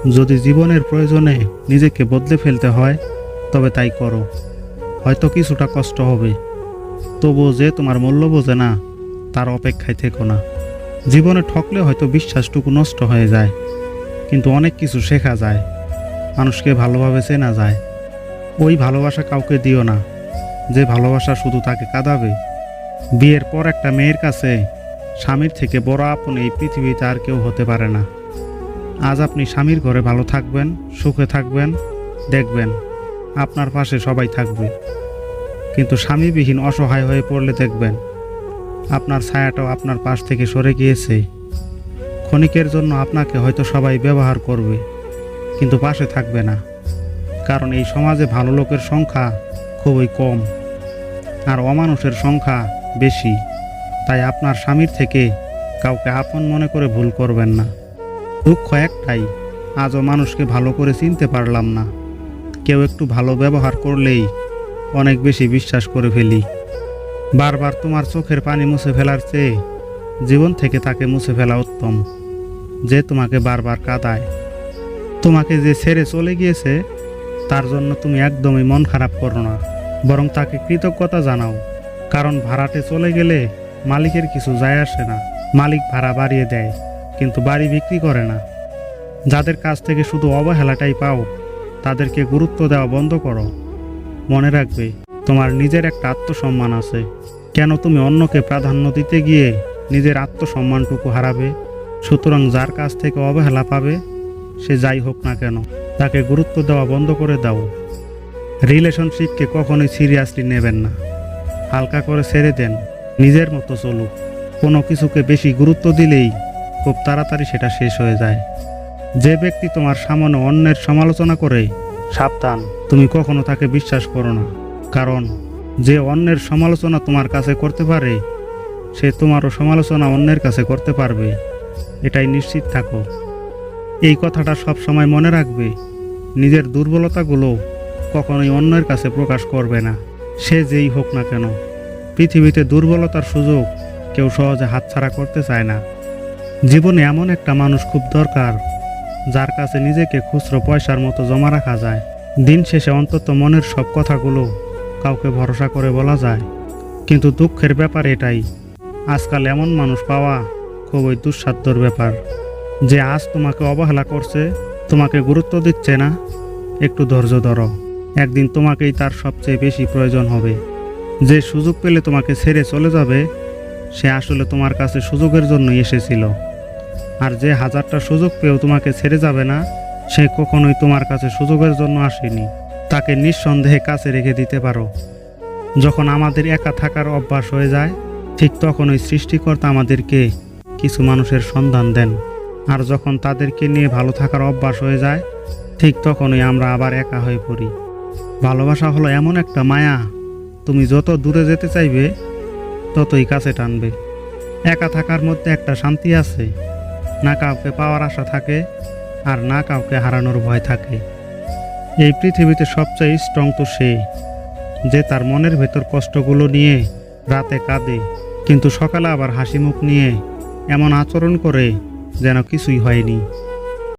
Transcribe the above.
যদি জীবনের প্রয়োজনে নিজেকে বদলে ফেলতে হয় তবে তাই করো। হয়তো কিছুটা কষ্ট হবে, তবুও যে তোমার মূল্য বোঝে না তার অপেক্ষায় থেকো না। জীবনে ঠকলে হয়তো বিশ্বাসটুকু নষ্ট হয়ে যায়, কিন্তু অনেক কিছু শেখা যায়, মানুষকে ভালোভাবে চেনা যায়। ওই ভালোবাসা কাউকে দিও না যে ভালোবাসা শুধু তাকে কাঁদাবে। বিয়ের পর একটা মেয়ের কাছে স্বামীর থেকে বড় আপন এই পৃথিবীতে আর কেউ হতে পারে না। আজ আপনি স্বামীর ঘরে ভালো থাকবেন, সুখে থাকবেন, দেখবেন আপনার পাশে সবাই থাকবে। কিন্তু স্বামীবিহীন অসহায় হয়ে পড়লে দেখবেন আপনার ছায়াটাও আপনার পাশ থেকে সরে গিয়েছে। ক্ষণিকের জন্য আপনাকে হয়তো সবাই ব্যবহার করবে, কিন্তু পাশে থাকবে না। কারণ এই সমাজে ভালো লোকের সংখ্যা খুবই কম আর অমানুষের সংখ্যা বেশি। তাই আপনার স্বামীর থেকে কাউকে আপন মনে করে ভুল করবেন না। দুঃখ একটাই, আজও মানুষকে ভালো করে চিনতে পারলাম না। কেউ একটু ভালো ব্যবহার করলেই অনেক বেশি বিশ্বাস করে ফেলি। বারবার তোমার চোখের পানি মুছে ফেলার চেয়ে জীবন থেকে তাকে মুছে ফেলা উত্তম, যে তোমাকে বারবার কাঁদায়। তোমাকে যে ছেড়ে চলে গিয়েছে তার জন্য তুমি একদমই মন খারাপ করো না, বরং তাকে কৃতজ্ঞতা জানাও। কারণ ভাড়াটে চলে গেলে মালিকের কিছু যায় আসে না। মালিক ভাড়া বাড়িয়ে দেয়, কিন্তু বাড়ি বিক্রি করে না। যাদের কাছ থেকে শুধু অবহেলাটাই পাও তাদেরকে গুরুত্ব দেওয়া বন্ধ করো। মনে রাখবে তোমার নিজের একটা আত্মসম্মান আছে। কেন তুমি অন্যকে প্রাধান্য দিতে গিয়ে নিজের আত্মসম্মানটুকু হারাবে? সুতরাং যার কাছ থেকে অবহেলা পাবে সে যাই হোক না কেন তাকে গুরুত্ব দেওয়া বন্ধ করে দাও। রিলেশনশিপকে কখনোই সিরিয়াসলি নেবেন না, হালকা করে ছেড়ে দেন, নিজের মতো চলুক। কোনো কিছুকে বেশি গুরুত্ব দিলেই খুব তাড়াতাড়ি সেটা শেষ হয়ে যায়। যে ব্যক্তি তোমার সামনে অন্যের সমালোচনা করে, সাবধান, তুমি কখনো তাকে বিশ্বাস করো না। কারণ যে অন্যের সমালোচনা তোমার কাছে করতে পারে সে তোমারও সমালোচনা অন্যের কাছে করতে পারবে, এটাই নিশ্চিত থাকো। এই কথাটা সব সময় মনে রাখবে, নিজের দুর্বলতাগুলো কখনোই অন্যের কাছে প্রকাশ করবে না, সে যেই হোক না কেন। পৃথিবীতে দুর্বলতার সুযোগ কেউ সহজে হাতছাড়া করতে চায় না। জীবনে এমন একটা মানুষ খুব দরকার যার কাছে নিজেকে খুচরো পয়সার মতো জমা রাখা যায়। দিন শেষে অন্তত মনের সব কথাগুলো কাউকে ভরসা করে বলা যায়। কিন্তু দুঃখের ব্যাপার এটাই, আজকাল এমন মানুষ পাওয়া খুবই দুঃসাধ্যর ব্যাপার। যে আজ তোমাকে অবহেলা করছে, তোমাকে গুরুত্ব দিচ্ছে না, একটু ধৈর্য ধরো, একদিন তোমাকেই তার সবচেয়ে বেশি প্রয়োজন হবে। যে সুযোগ পেলে তোমাকে ছেড়ে চলে যাবে সে আসলে তোমার কাছে সুযোগের জন্যই এসেছিল। আর যে হাজারটা সুযোগ পেয়েও তোমাকে ছেড়ে যাবে না সে কখনোই তোমার কাছে সুযোগের জন্য আসেনি। তাকে নিঃসন্দেহে কাছে রেখে দিতে পারো। যখন আমাদের একা থাকার অভ্যাস হয়ে যায় ঠিক তখনই সৃষ্টিকর্তা আমাদেরকে কিছু মানুষের সন্ধান দেন। আর যখন তাদেরকে নিয়ে ভালো থাকার অভ্যাস হয়ে যায় ঠিক তখনই আমরা আবার একা হয়ে পড়ি। ভালোবাসা হলো এমন একটা মায়া, তুমি যত দূরে যেতে চাইবে ততই কাছে টানবে। একা থাকার মধ্যে একটা শান্তি আছে, না কাউকে পাওয়ার আশা থাকে আর না কাউকে হারানোর ভয় থাকে। এই পৃথিবীতে সবচেয়ে স্ট্রং তো সে যে তার মনের ভেতর কষ্টগুলো নিয়ে রাতে কাঁদে, কিন্তু সকালে আবার হাসি মুখ নিয়ে এমন আচরণ করে যেন কিছুই হয়নি।